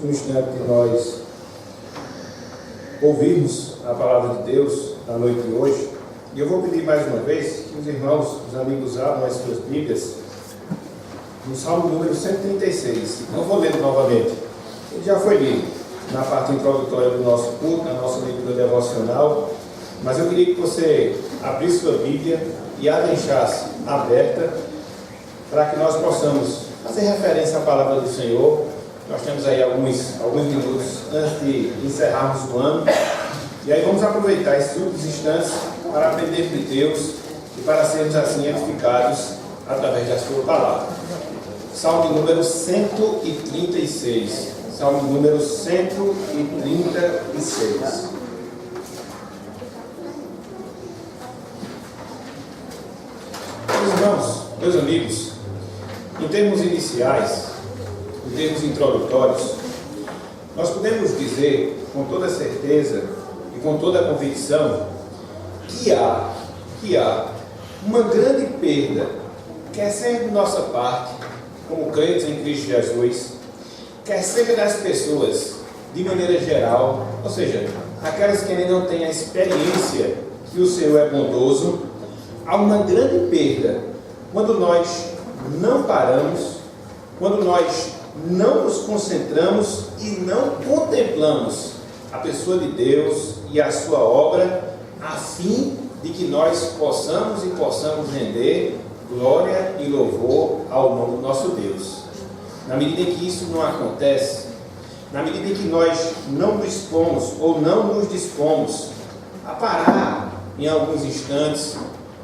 no instante de nós ouvirmos a palavra de Deus na noite de hoje. E eu vou pedir mais uma vez que os irmãos, os amigos abram as suas Bíblias no Salmo número 136. Não vou ler novamente, ele já foi lido na parte introdutória do nosso culto, na nossa leitura devocional, mas eu queria que você abrisse sua Bíblia e a deixasse aberta para que nós possamos fazer referência à palavra do Senhor. Nós temos aí alguns minutos antes de encerrarmos o ano, e aí vamos aproveitar esses últimos instantes para aprender de Deus e para sermos assim edificados através da sua palavra. Salmo número 136. Salmo número 136. Meus irmãos, meus amigos, em termos iniciais, em termos introdutórios, nós podemos dizer com toda certeza e com toda a convicção que há uma grande perda, quer seja de nossa parte, como crentes em Cristo Jesus, quer seja das pessoas de maneira geral, ou seja, aquelas que ainda não têm a experiência que o Senhor é bondoso. Há uma grande perda quando nós não paramos, quando nós não nos concentramos e não contemplamos a pessoa de Deus e a sua obra, a fim de que nós possamos render glória e louvor ao nome do nosso Deus. Na medida em que isso não acontece, na medida em que nós não dispomos ou não nos dispomos a parar em alguns instantes,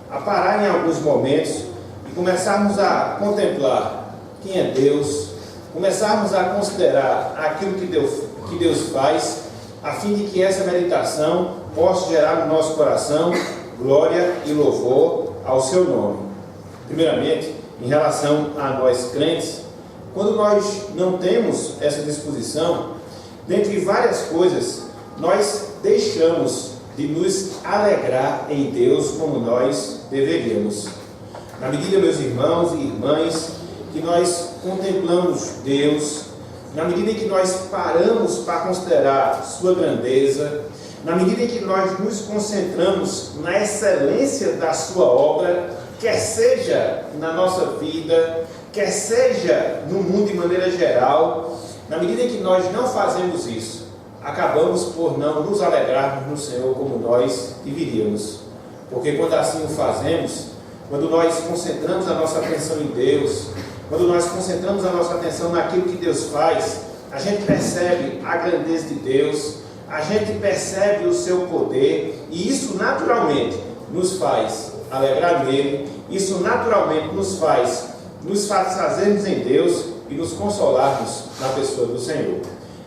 a parar em alguns momentos e começarmos a contemplar quem é Deus, começarmos a considerar aquilo que Deus faz, a fim de que essa meditação possa gerar no nosso coração glória e louvor ao seu nome. Primeiramente, em relação a nós crentes, quando nós não temos essa disposição, dentre várias coisas, nós deixamos de nos alegrar em Deus como nós deveríamos. Na medida, meus irmãos e irmãs, que nós contemplamos Deus, na medida em que nós paramos para considerar sua grandeza, na medida em que nós nos concentramos na excelência da sua obra, quer seja na nossa vida, quer seja no mundo de maneira geral, na medida em que nós não fazemos isso, acabamos por não nos alegrarmos no Senhor como nós deveríamos. Porque quando assim o fazemos, quando nós concentramos a nossa atenção em Deus, quando nós concentramos a nossa atenção naquilo que Deus faz, a gente percebe a grandeza de Deus, a gente percebe o seu poder, e isso naturalmente nos faz alegrar nele, isso naturalmente nos faz nos satisfazermos em Deus e nos consolarmos na pessoa do Senhor.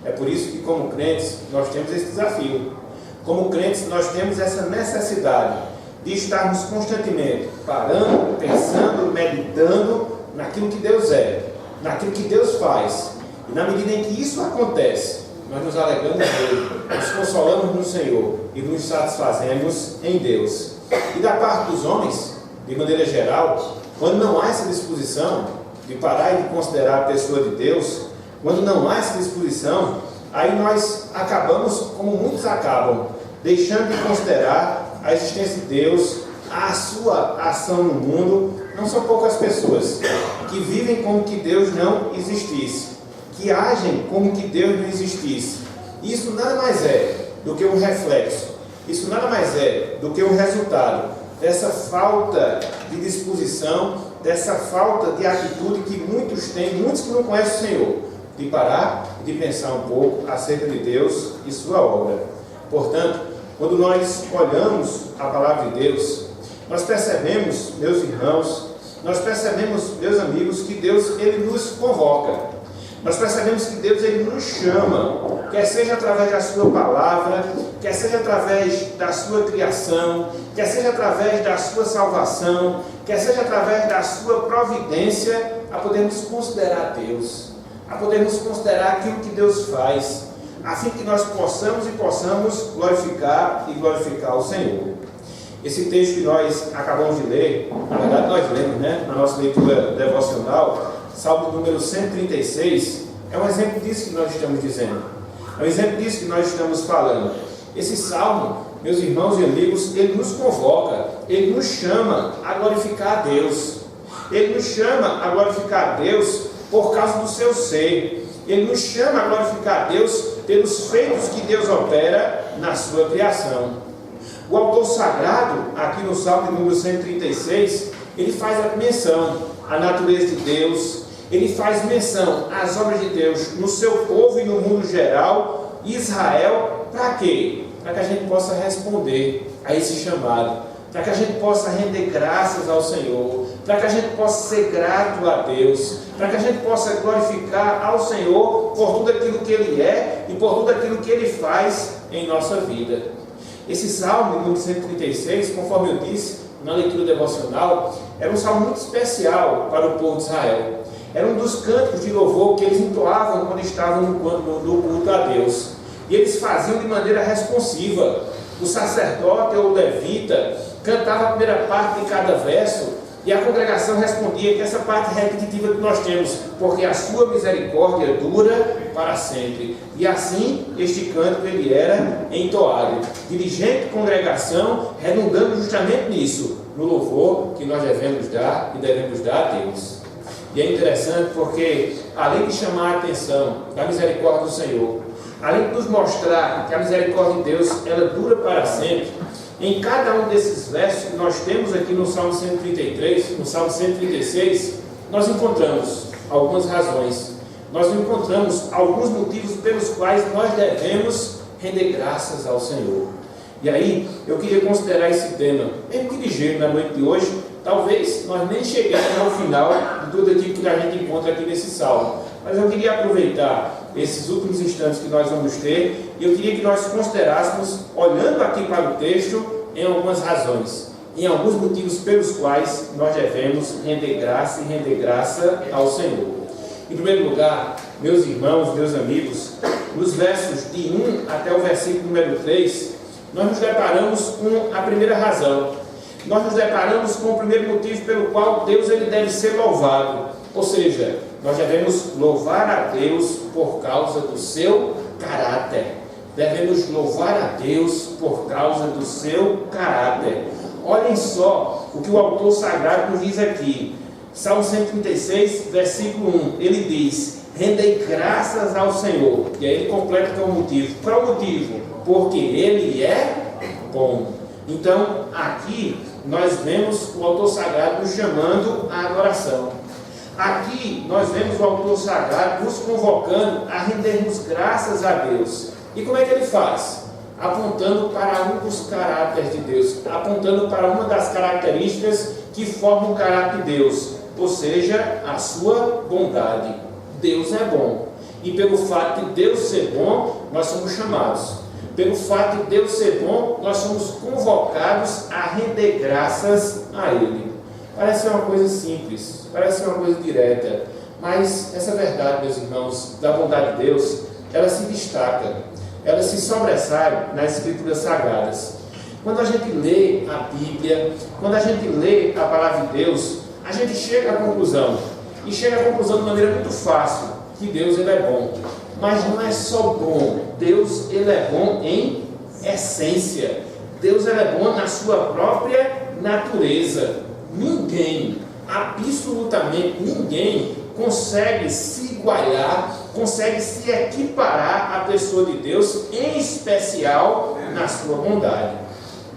É por isso que, como crentes, nós temos esse desafio. Como crentes, nós temos essa necessidade de estarmos constantemente parando, pensando, meditando naquilo que Deus é, naquilo que Deus faz. E na medida em que isso acontece, nós nos alegramos nele, nos consolamos no Senhor e nos satisfazemos em Deus. E da parte dos homens, de maneira geral, quando não há essa disposição de parar e de considerar a pessoa de Deus, quando não há essa disposição, aí nós acabamos, como muitos acabam, deixando de considerar a existência de Deus, a sua ação no mundo. Não são poucas pessoas que vivem como que Deus não existisse, que agem como que Deus não existisse. Isso nada mais é do que um reflexo, isso nada mais é do que um resultado dessa falta de disposição, dessa falta de atitude que muitos têm, muitos que não conhecem o Senhor, de parar e de pensar um pouco acerca de Deus e sua obra. Portanto, quando nós olhamos a palavra de Deus, nós percebemos, meus irmãos, nós percebemos, meus amigos, que Deus, Ele nos convoca. Nós percebemos que Deus, Ele nos chama, quer seja através da sua palavra, quer seja através da sua criação, quer seja através da sua salvação, quer seja através da sua providência, a podermos considerar Deus, a podermos considerar aquilo que Deus faz, a fim que nós possamos glorificar o Senhor. Esse texto que nós acabamos de ler, na verdade nós lemos, na nossa leitura devocional, Salmo número 136, É um exemplo disso que nós estamos dizendo. É um exemplo disso que nós estamos falando. Esse salmo, meus irmãos e amigos, ele nos convoca, ele nos chama a glorificar a Deus. Ele nos chama a glorificar a Deus por causa do seu ser. Ele nos chama a glorificar a Deus pelos feitos que Deus opera na sua criação. O autor sagrado, aqui no Salmo de número 136, ele faz a menção à natureza de Deus, ele faz menção às obras de Deus no seu povo e no mundo geral, Israel, para quê? Para que a gente possa responder a esse chamado, para que a gente possa render graças ao Senhor, para que a gente possa ser grato a Deus, para que a gente possa glorificar ao Senhor por tudo aquilo que Ele é e por tudo aquilo que Ele faz em nossa vida. Esse salmo, número 136, conforme eu disse na leitura devocional, era um salmo muito especial para o povo de Israel. Era um dos cânticos de louvor que eles entoavam quando estavam no culto a Deus. E eles faziam de maneira responsiva. O sacerdote ou o levita cantava a primeira parte de cada verso e a congregação respondia que essa parte repetitiva que nós temos, porque a sua misericórdia dura para sempre. E assim este cântico ele era entoado. Dirigente de congregação, redundando justamente nisso, no louvor que nós devemos dar e devemos dar a Deus. E é interessante porque, além de chamar a atenção da misericórdia do Senhor, além de nos mostrar que a misericórdia de Deus ela dura para sempre, em cada um desses versos que nós temos aqui no Salmo 133, no Salmo 136, nós encontramos algumas razões, nós encontramos alguns motivos pelos quais nós devemos render graças ao Senhor. E aí, eu queria considerar esse tema, mesmo que ligeiro na noite de hoje. Talvez nós nem cheguemos ao final de tudo aquilo que a gente encontra aqui nesse salmo, mas eu queria aproveitar esses últimos instantes que nós vamos ter e eu queria que nós considerássemos, olhando aqui para o texto, em algumas razões, em alguns motivos pelos quais nós devemos render graça e render graça ao Senhor. Em primeiro lugar, meus irmãos, meus amigos, nos versos de 1 até o versículo número 3, nós nos deparamos com a primeira razão. Nós nos deparamos com o primeiro motivo pelo qual Deus ele deve ser louvado. Ou seja, nós devemos louvar a Deus por causa do seu caráter. Devemos louvar a Deus por causa do seu caráter. Olhem só o que o autor sagrado nos diz aqui. Salmo 136, versículo 1. Ele diz: rendei graças ao Senhor. E aí ele completa com o motivo. Qual é o motivo? Porque Ele é bom. Então, aqui nós vemos o autor sagrado nos chamando à adoração. Aqui nós vemos o autor sagrado nos convocando a rendermos graças a Deus. E como é que ele faz? Apontando para um dos caráteres de Deus, apontando para uma das características que formam o caráter de Deus, ou seja, a sua bondade. Deus é bom. E pelo fato de Deus ser bom, nós somos chamados. Pelo fato de Deus ser bom, nós somos convocados a render graças a Ele. Parece uma coisa simples, parece uma coisa direta, mas essa verdade, meus irmãos, da bondade de Deus, ela se destaca, ela se sobressai nas Escrituras Sagradas. Quando a gente lê a Bíblia, quando a gente lê a Palavra de Deus, a gente chega à conclusão, e chega à conclusão de maneira muito fácil, que Deus ele é bom. Mas não é só bom, Deus ele é bom em essência. Deus ele é bom na sua própria natureza. Ninguém, absolutamente ninguém, consegue se igualar, consegue se equiparar à pessoa de Deus, em especial na sua bondade.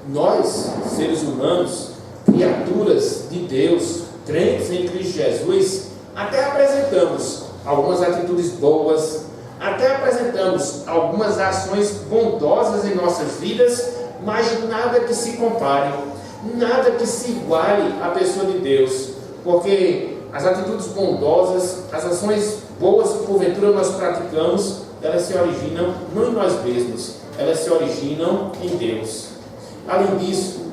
Nós, seres humanos, criaturas de Deus, crentes em Cristo Jesus, até apresentamos algumas atitudes boas, até apresentamos algumas ações bondosas em nossas vidas, mas nada que se compare, nada que se iguale à pessoa de Deus, porque as atitudes bondosas, as ações boas que porventura nós praticamos, elas se originam não em nós mesmos, elas se originam em Deus. Além disso,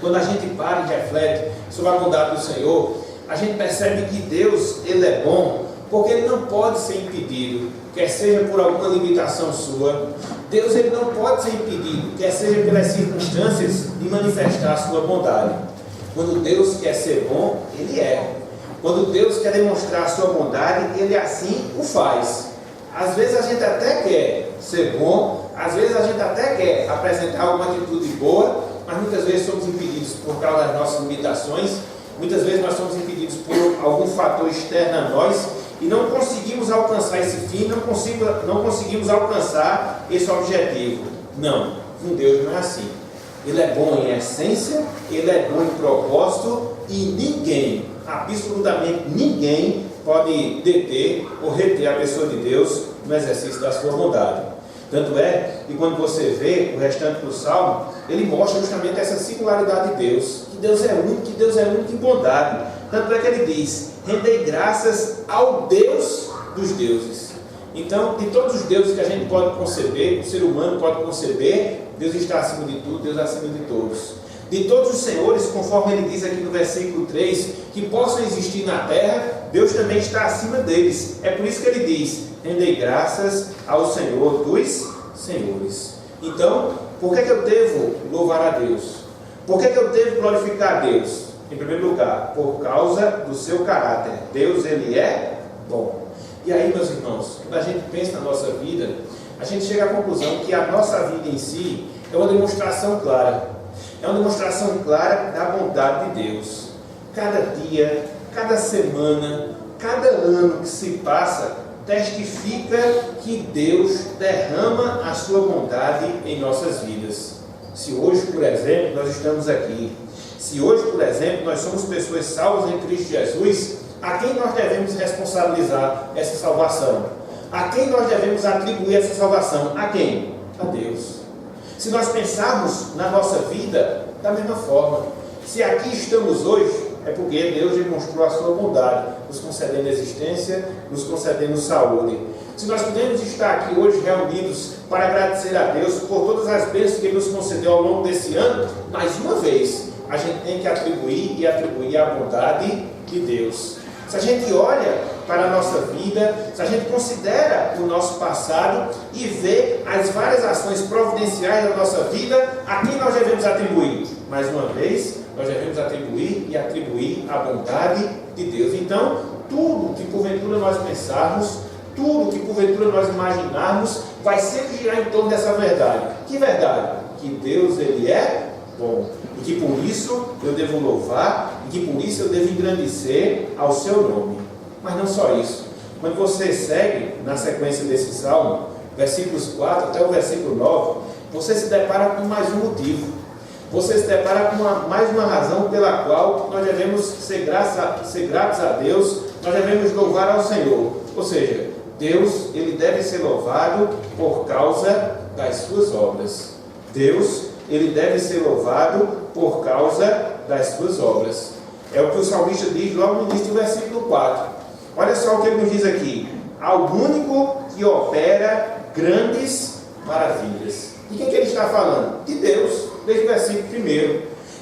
quando a gente para e reflete sobre a bondade do Senhor, a gente percebe que Deus ele é bom, porque Ele não pode ser impedido, quer seja por alguma limitação sua. Deus ele não pode ser impedido, quer seja pelas circunstâncias, de manifestar a sua bondade. Quando Deus quer ser bom, Ele é. Quando Deus quer demonstrar a sua bondade, Ele assim o faz. Às vezes a gente até quer ser bom, às vezes a gente até quer apresentar alguma atitude boa, mas muitas vezes somos impedidos por causa das nossas limitações, muitas vezes nós somos impedidos por algum fator externo a nós e não conseguimos alcançar esse fim, não conseguimos alcançar esse objetivo. Não, com Deus não é assim. Ele é bom em essência, Ele é bom em propósito e ninguém, absolutamente ninguém, pode deter ou reter a pessoa de Deus no exercício da sua bondade. Tanto é que quando você vê o restante do Salmo, ele mostra justamente essa singularidade de Deus, que Deus é único em bondade. Tanto é que ele diz: rendei graças ao Deus dos deuses. Então, de todos os deuses que a gente pode conceber, o ser humano pode conceber, Deus está acima de tudo, Deus acima de todos. De todos os senhores, conforme ele diz aqui no versículo 3, que possam existir na terra, Deus também está acima deles. É por isso que ele diz: rendei graças ao Senhor dos senhores. Então, por que eu devo louvar a Deus? Por que eu devo glorificar a Deus? Em primeiro lugar, por causa do seu caráter. Deus, ele é bom. E aí, meus irmãos, quando a gente pensa na nossa vida, a gente chega à conclusão que a nossa vida em si é uma demonstração clara. É uma demonstração clara da bondade de Deus. Cada dia, cada semana, cada ano que se passa, testifica que Deus derrama a sua bondade em nossas vidas. Se hoje, por exemplo, nós estamos aqui, se hoje, por exemplo, nós somos pessoas salvas em Cristo Jesus, a quem nós devemos responsabilizar essa salvação? A quem nós devemos atribuir essa salvação? A quem? A Deus. Se nós pensarmos na nossa vida da mesma forma, se aqui estamos hoje, é porque Deus demonstrou a sua bondade, nos concedendo existência, nos concedendo saúde. Se nós podemos estar aqui hoje reunidos para agradecer a Deus por todas as bênçãos que Ele nos concedeu ao longo desse ano, mais uma vez, a gente tem que atribuir a bondade de Deus. Se a gente olha para a nossa vida, se a gente considera o nosso passado e vê as várias ações providenciais da nossa vida, a quem nós devemos atribuir? Mais uma vez, nós devemos atribuir a bondade de Deus. Então, tudo que porventura nós pensarmos, tudo que porventura nós imaginarmos, vai sempre girar em torno dessa verdade. Que verdade? Que Deus, ele é bom. E que por isso eu devo louvar, e que por isso eu devo engrandecer ao seu nome. Mas não só isso. Quando você segue na sequência desse salmo, versículos 4 até o versículo 9, você se depara com mais um motivo. Você se depara com mais uma razão pela qual nós devemos ser gratos a Deus, nós devemos louvar ao Senhor. Ou seja, Deus, ele deve ser louvado por causa das suas obras. Deus, ele deve ser louvado por causa das suas obras. É o que o salmista diz logo no início do versículo 4. Olha só o que ele nos diz aqui: ao único que opera grandes maravilhas. De quem que ele está falando? De Deus, desde o versículo 1.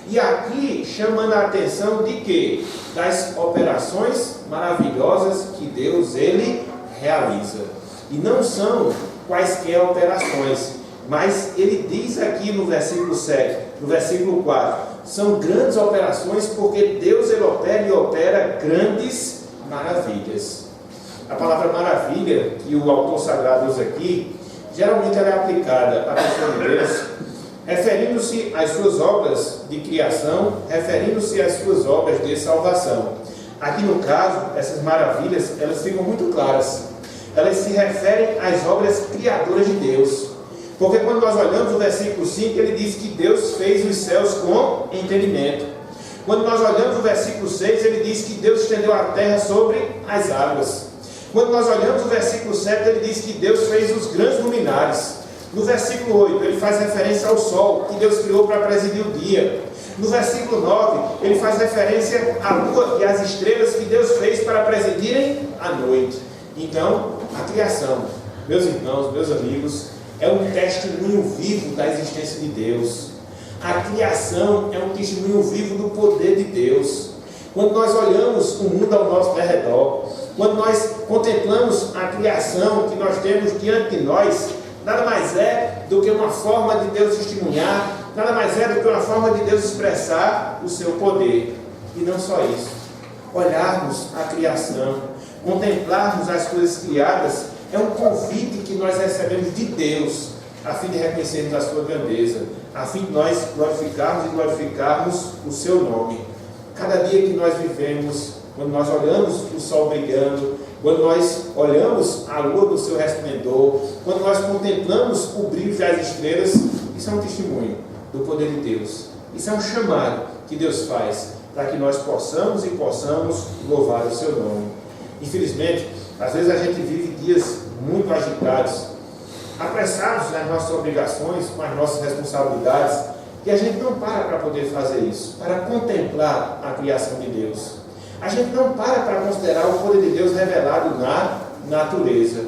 E aqui chamando a atenção de quê? Das operações maravilhosas que Deus, ele realiza. E não são quaisquer operações, mas ele diz aqui no versículo 7, no versículo 4, são grandes operações porque Deus, ele opera e opera grandes maravilhas. A palavra maravilha que o autor sagrado usa aqui, geralmente ela é aplicada à pessoa de Deus, referindo-se às suas obras de criação, referindo-se às suas obras de salvação. Aqui no caso, essas maravilhas, elas ficam muito claras. Elas se referem às obras criadoras de Deus. Porque quando nós olhamos o versículo 5, ele diz que Deus fez os céus com entendimento. Quando nós olhamos o versículo 6, ele diz que Deus estendeu a terra sobre as águas. Quando nós olhamos o versículo 7, ele diz que Deus fez os grandes luminares. No versículo 8, ele faz referência ao sol, que Deus criou para presidir o dia. No versículo 9, ele faz referência à lua e às estrelas que Deus fez para presidirem a noite. Então, a criação, meus irmãos, meus amigos, é um testemunho vivo da existência de Deus. A criação é um testemunho vivo do poder de Deus. Quando nós olhamos o mundo ao nosso redor, quando nós contemplamos a criação que nós temos diante de nós, nada mais é do que uma forma de Deus testemunhar, nada mais é do que uma forma de Deus expressar o seu poder. E não só isso, olharmos a criação, contemplarmos as coisas criadas, É um convite que nós recebemos de Deus, a fim de reconhecermos a sua grandeza, a fim de nós glorificarmos o seu nome. Cada dia que nós vivemos, quando nós olhamos o sol brilhando, quando nós olhamos a lua do seu resplendor, quando nós contemplamos o brilho das estrelas, isso é um testemunho do poder de Deus. Isso é um chamado que Deus faz para que nós possamos louvar o seu nome. Infelizmente, às vezes a gente vive dias muito agitados, apressados nas nossas obrigações, com as nossas responsabilidades, e a gente não para poder fazer isso, para contemplar a criação de Deus. A gente não para considerar o poder de Deus revelado na natureza.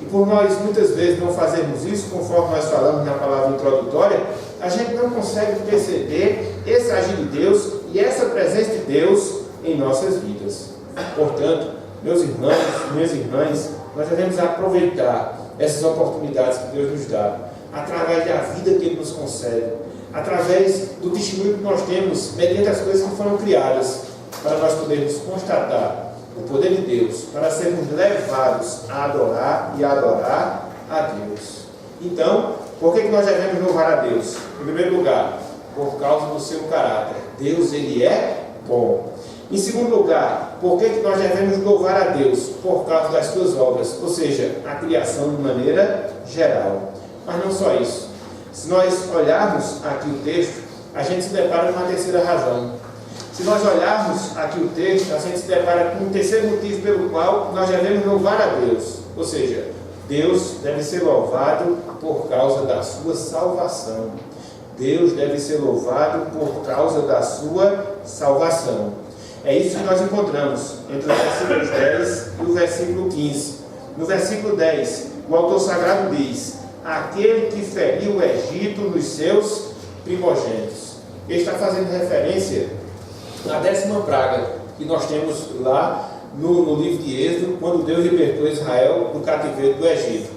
E por nós muitas vezes não fazermos isso, conforme nós falamos na palavra introdutória, a gente não consegue perceber esse agir de Deus e essa presença de Deus em nossas vidas. Portanto, meus irmãos, minhas irmãs, nós devemos aproveitar essas oportunidades que Deus nos dá, através da vida que Ele nos concede, através do testemunho que nós temos, mediante as coisas que foram criadas, para nós podermos constatar o poder de Deus, para sermos levados a adorar e a adorar a Deus. Então, por que nós devemos louvar a Deus? Em primeiro lugar, por causa do seu caráter. Deus, Ele é bom. Em segundo lugar, por que nós devemos louvar a Deus? Por causa das suas obras, ou seja, a criação de maneira geral. Mas não só isso. Se nós olharmos aqui o texto, a gente se depara com uma terceira razão. Se nós olharmos aqui o texto, a gente se depara com um terceiro motivo pelo qual nós devemos louvar a Deus. Ou seja, Deus deve ser louvado por causa da sua salvação. Deus deve ser louvado por causa da sua salvação. É isso que nós encontramos entre os versículos 10 e o versículo 15. No versículo 10, o autor sagrado diz: aquele que feriu o Egito nos seus primogênitos. Ele está fazendo referência à 10ª praga que nós temos lá no livro de Êxodo, quando Deus libertou Israel do cativeiro do Egito.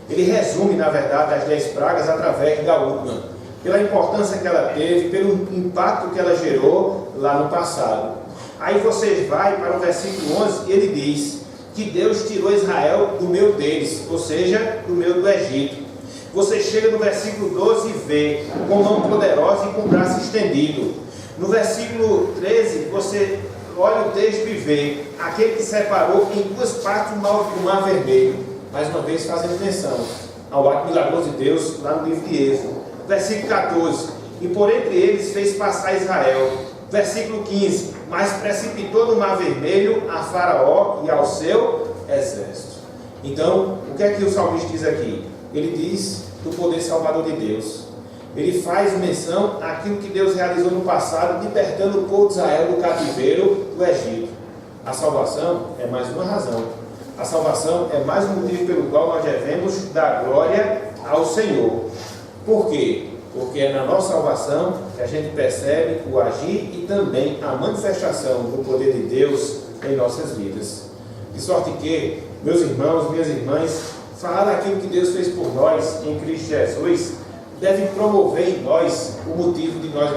Ele resume, na verdade, as 10 pragas através da última, pela importância que ela teve, pelo impacto que ela gerou lá no passado. Aí você vai para o versículo 11 e ele diz que Deus tirou Israel do meio deles, ou seja, do meio do Egito. Você chega no versículo 12 e vê com mão poderosa e com braço estendido. No versículo 13 você olha o texto e vê aquele que separou em 2 partes o mar vermelho. Mais uma vez fazendo menção ao ato milagroso de Deus lá no livro de Êxodo. Versículo 14, e por entre eles fez passar Israel. Versículo 15, mas precipitou no mar vermelho a Faraó e ao seu exército. Então, o que é que o salmista diz aqui? Ele diz do poder salvador de Deus. Ele faz menção àquilo que Deus realizou no passado, libertando o povo de Israel do cativeiro do Egito. A salvação é mais uma razão. A salvação é mais um motivo pelo qual nós devemos dar glória ao Senhor. Por quê? Porque é na nossa salvação que a gente percebe o agir e também a manifestação do poder de Deus em nossas vidas. De sorte que, meus irmãos, minhas irmãs, falar daquilo que Deus fez por nós em Cristo Jesus deve promover em nós o motivo de nós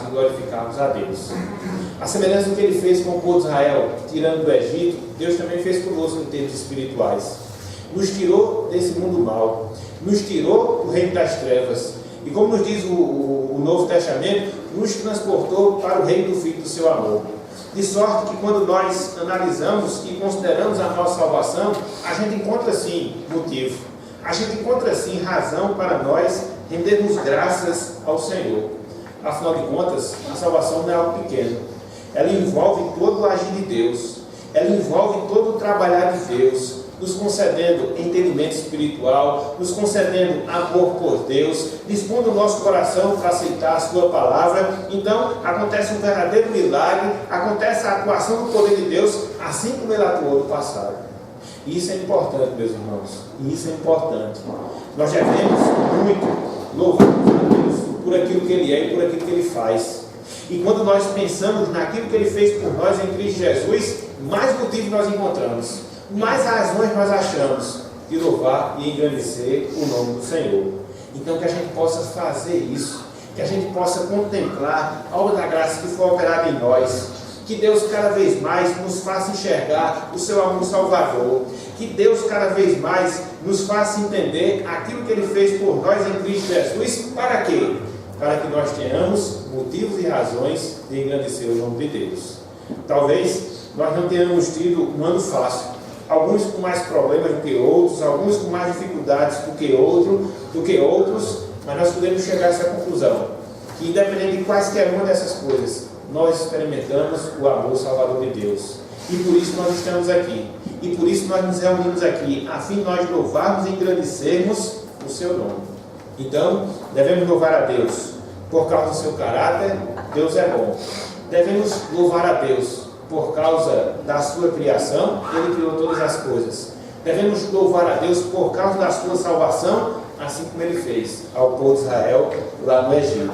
glorificarmos a Deus. A semelhança do que Ele fez com o povo de Israel, tirando do Egito, Deus também fez conosco em termos espirituais. Nos tirou desse mundo mau, nos tirou do reino das trevas, e como nos diz o Novo Testamento, nos transportou para o reino do Filho do seu amor. De sorte que quando nós analisamos e consideramos a nossa salvação, a gente encontra sim motivo, a gente encontra sim razão para nós rendermos graças ao Senhor. Afinal de contas, a salvação não é algo pequeno. Ela envolve todo o agir de Deus, ela envolve todo o trabalhar de Deus, nos concedendo entendimento espiritual, nos concedendo amor por Deus, dispondo o nosso coração para aceitar a sua palavra. Então acontece um verdadeiro milagre, acontece a atuação do poder de Deus, assim como Ele atuou no passado. E isso é importante, meus irmãos, e isso é importante. Nós devemos muito louvar a Deus por aquilo que Ele é e por aquilo que Ele faz. E quando nós pensamos naquilo que Ele fez por nós em Cristo Jesus, mais motivos nós encontramos, mais razões nós achamos de louvar e engrandecer o nome do Senhor. Então que a gente possa fazer isso, que a gente possa contemplar a obra da graça que foi operada em nós, Que Deus cada vez mais nos faça enxergar o seu amor salvador. Que Deus cada vez mais nos faça entender aquilo que Ele fez por nós em Cristo Jesus. Para quê? Para que nós tenhamos motivos e razões de engrandecer o nome de Deus. Talvez nós não tenhamos tido um ano fácil. Alguns com mais problemas do que outros, alguns com mais dificuldades do que outros, mas nós podemos chegar a essa conclusão, que independente de quaisquer uma dessas coisas, nós experimentamos o amor salvador de Deus. E por isso nós estamos aqui. E por isso nós nos reunimos aqui, a fim de nós louvarmos e engrandecermos o seu nome. Então, devemos louvar a Deus por causa do seu caráter. Deus é bom. Devemos louvar a Deus por causa da sua criação. Ele criou todas as coisas. Devemos louvar a Deus por causa da sua salvação, assim como Ele fez ao povo de Israel lá no Egito.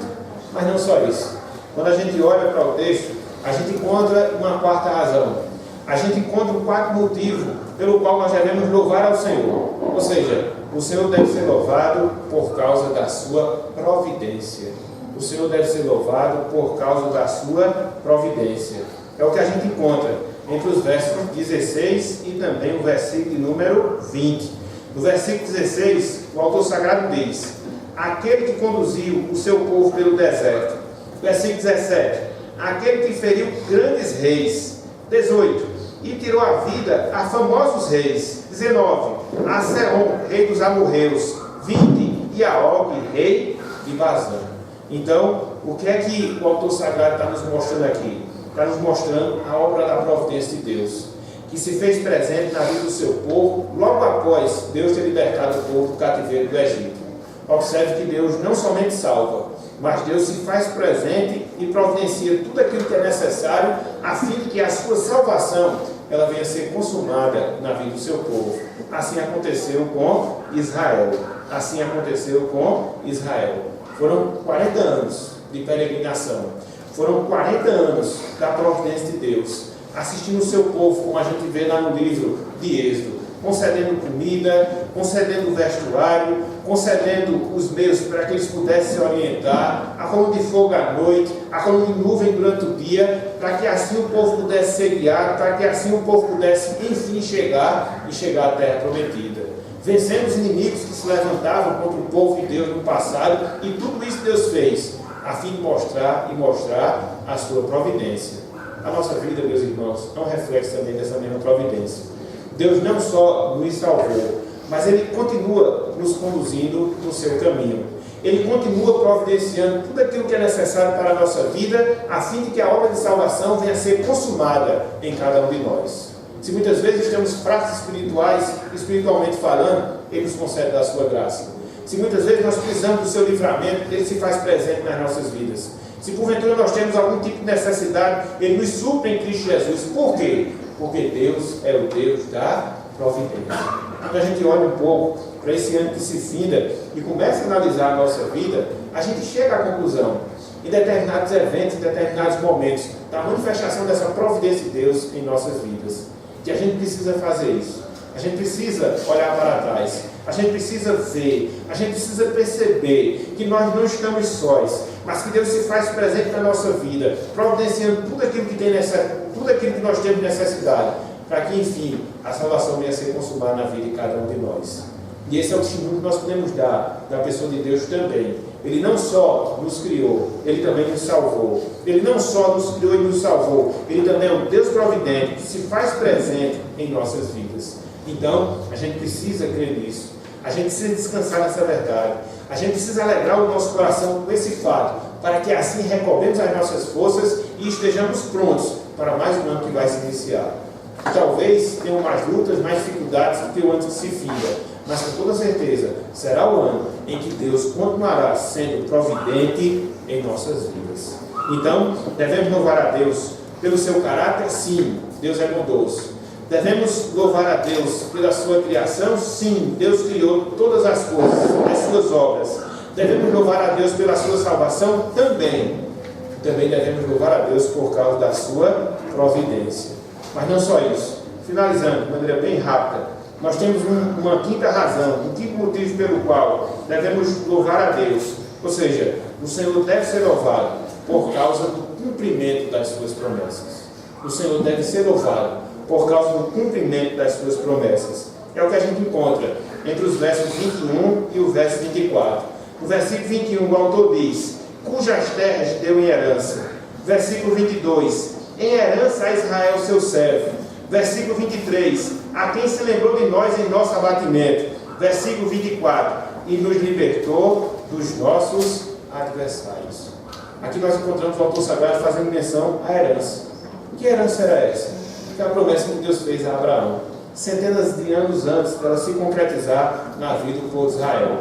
Mas não só isso. Quando a gente olha para o texto, a gente encontra uma quarta razão. A gente encontra um quarto motivo pelo qual nós devemos louvar ao Senhor. Ou seja, o Senhor deve ser louvado por causa da sua providência. O Senhor deve ser louvado por causa da sua providência. É o que a gente encontra entre os versos 16 e também o versículo número 20. No versículo 16, o autor sagrado diz: aquele que conduziu o seu povo pelo deserto. Versículo 17, aquele que feriu grandes reis. 18, e tirou a vida a famosos reis. 19, a Sehon, rei dos amorreus. 20, e a Og, rei de Bazã. Então, o que é que o autor sagrado está nos mostrando aqui? Está nos mostrando a obra da providência de Deus, que se fez presente na vida do seu povo, logo após Deus ter libertado o povo do cativeiro do Egito. Observe que Deus não somente salva, mas Deus se faz presente e providencia tudo aquilo que é necessário, a fim de que a sua salvação ela venha a ser consumada na vida do seu povo. Assim aconteceu com Israel. Assim aconteceu com Israel. Foram 40 anos de peregrinação. Foram 40 anos da providência de Deus, assistindo o seu povo, como a gente vê lá no livro de Êxodo, concedendo comida, concedendo vestuário, concedendo os meios para que eles pudessem se orientar, a coluna de fogo à noite, a coluna de nuvem durante o dia, para que assim o povo pudesse ser guiado, para que assim o povo pudesse, enfim, chegar à terra prometida. Vencendo os inimigos que se levantavam contra o povo de Deus no passado, e tudo isso Deus fez, a fim de mostrar a sua providência. A nossa vida, meus irmãos, é um reflexo também dessa mesma providência. Deus não só nos salvou, mas Ele continua nos conduzindo no seu caminho. Ele continua providenciando tudo aquilo que é necessário para a nossa vida, a fim de que a obra de salvação venha a ser consumada em cada um de nós. Se muitas vezes estamos fracos espiritualmente falando, Ele nos concede da sua graça. Se muitas vezes nós precisamos do seu livramento, Ele se faz presente nas nossas vidas. Se porventura nós temos algum tipo de necessidade, Ele nos supre em Cristo Jesus. Por quê? Porque Deus é o Deus da providência. Quando a gente olha um pouco para esse ano que se finda e começa a analisar a nossa vida, a gente chega à conclusão, em determinados eventos, em determinados momentos, da manifestação dessa providência de Deus em nossas vidas, que a gente precisa fazer isso. A gente precisa olhar para trás, a gente precisa ver, a gente precisa perceber que nós não estamos sós, mas que Deus se faz presente na nossa vida, providenciando tudo aquilo que nós temos necessidade, para que, enfim, a salvação venha a ser consumada na vida de cada um de nós. E esse é o testemunho que nós podemos dar da pessoa de Deus também. Ele não só nos criou, Ele também nos salvou. Ele não só nos criou e nos salvou, Ele também é um Deus providente que se faz presente em nossas vidas. Então, a gente precisa crer nisso. A gente precisa descansar nessa verdade. A gente precisa alegrar o nosso coração com esse fato, para que assim recobremos as nossas forças e estejamos prontos para mais um ano que vai se iniciar. Talvez tenham mais lutas, mais dificuldades do que o ano que se finda, mas com toda certeza será o ano em que Deus continuará sendo providente em nossas vidas. Então, devemos louvar a Deus pelo seu caráter, sim, Deus é bondoso. Devemos louvar a Deus pela sua criação, sim, Deus criou todas as coisas, as suas obras. Devemos louvar a Deus pela sua salvação, também. Também devemos louvar a Deus por causa da sua providência. Mas não só isso. Finalizando de maneira bem rápida, nós temos uma quinta razão, um quinto motivo pelo qual devemos louvar a Deus. Ou seja, o Senhor deve ser louvado por causa do cumprimento das suas promessas. o Senhor deve ser louvado por causa do cumprimento das suas promessas. É o que a gente encontra entre os versos 21 e o verso 24. No versículo 21, o autor diz: cujas terras deu em herança. Versículo 22, em herança a Israel seu servo. Versículo 23, a quem se lembrou de nós em nosso abatimento. Versículo 24, e nos libertou dos nossos adversários. Aqui nós encontramos o autor sagrado fazendo menção à herança. Que herança era essa? Que a promessa que Deus fez a Abraão, centenas de anos antes dela se concretizar na vida do povo de Israel.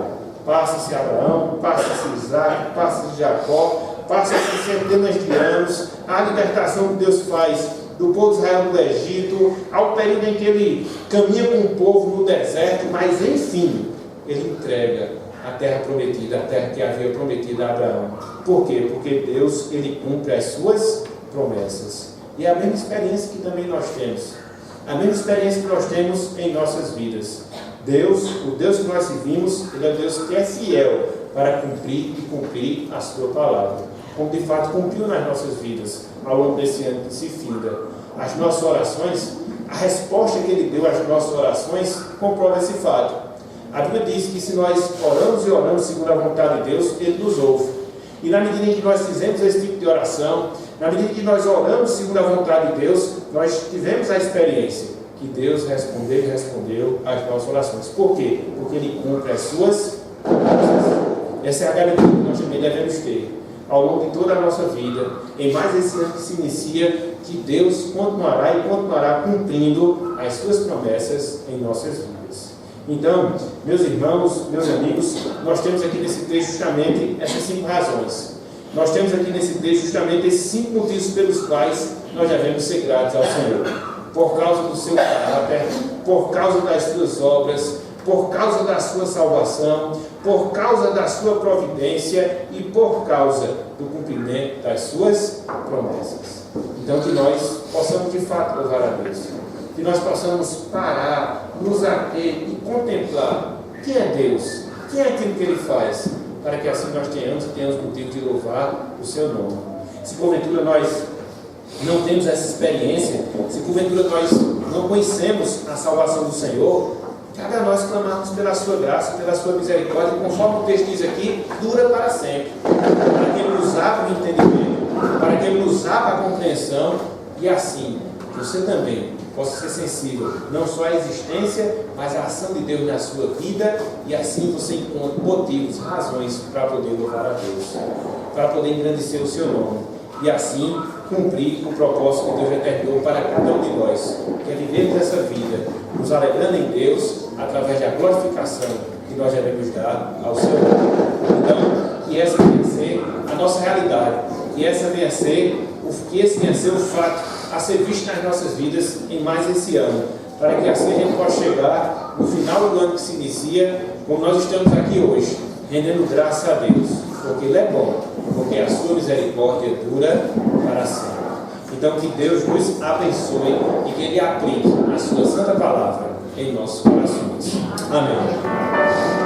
Passa-se Abraão, passa-se Isaac, passa-se Jacó, passa-se centenas de anos, a libertação que Deus faz do povo de Israel do Egito, ao período em que ele caminha com o povo no deserto, mas enfim, ele entrega a terra prometida, a terra que havia prometido a Abraão. Por quê? Porque Deus, ele cumpre as suas promessas. E é a mesma experiência que também nós temos. A mesma experiência que nós temos em nossas vidas. Deus, o Deus que nós servimos, ele é o Deus que é fiel para cumprir e cumprir a sua palavra. Como de fato cumpriu nas nossas vidas ao longo desse ano que se finda. As nossas orações, a resposta que ele deu às nossas orações comprova esse fato. A Bíblia diz que se nós oramos e oramos segundo a vontade de Deus, ele nos ouve. E na medida em que nós fizemos esse tipo de oração, na medida em que nós oramos segundo a vontade de Deus, nós tivemos a experiência que Deus respondeu às nossas orações. Por quê? Porque ele cumpre as suas promessas. Essa é a garantia que nós também devemos ter ao longo de toda a nossa vida, em mais esse ano que se inicia, que Deus continuará e continuará cumprindo as suas promessas em nossas vidas. Então, meus irmãos, meus amigos, nós temos aqui nesse texto justamente essas 5 razões. Nós temos aqui nesse texto justamente esses 5 motivos pelos quais nós devemos ser gratos ao Senhor. Por causa do seu caráter, por causa das suas obras, por causa da sua salvação, por causa da sua providência e por causa do cumprimento das suas promessas. Então que nós possamos de fato louvar a Deus, que nós possamos parar, nos ater e contemplar quem é Deus, quem é aquilo que Ele faz, para que assim nós tenhamos motivo de louvar o seu nome. Se porventura nós não temos essa experiência, se porventura nós não conhecemos a salvação do Senhor, cabe a nós clamarmos pela sua graça, pela sua misericórdia, conforme o texto diz aqui, dura para sempre, para que Ele nos abra o entendimento, para que Ele nos abra a compreensão, e assim, você também possa ser sensível, não só à existência, mas à ação de Deus na sua vida, e assim você encontra motivos, razões para poder louvar a Deus, para poder engrandecer o seu nome, e assim cumprir o propósito que Deus determinou para cada um de nós, que é vivermos essa vida, nos alegrando em Deus, através da glorificação que nós devemos dar ao Senhor. Então, que essa venha a ser a nossa realidade, que esse venha a ser o fato a ser visto nas nossas vidas em mais esse ano, para que assim a gente possa chegar no final do ano que se inicia, como nós estamos aqui hoje, rendendo graça a Deus, porque Ele é bom, porque a sua misericórdia dura para sempre. Então que Deus nos abençoe e que Ele aplique a sua santa palavra em nossos corações. Amém.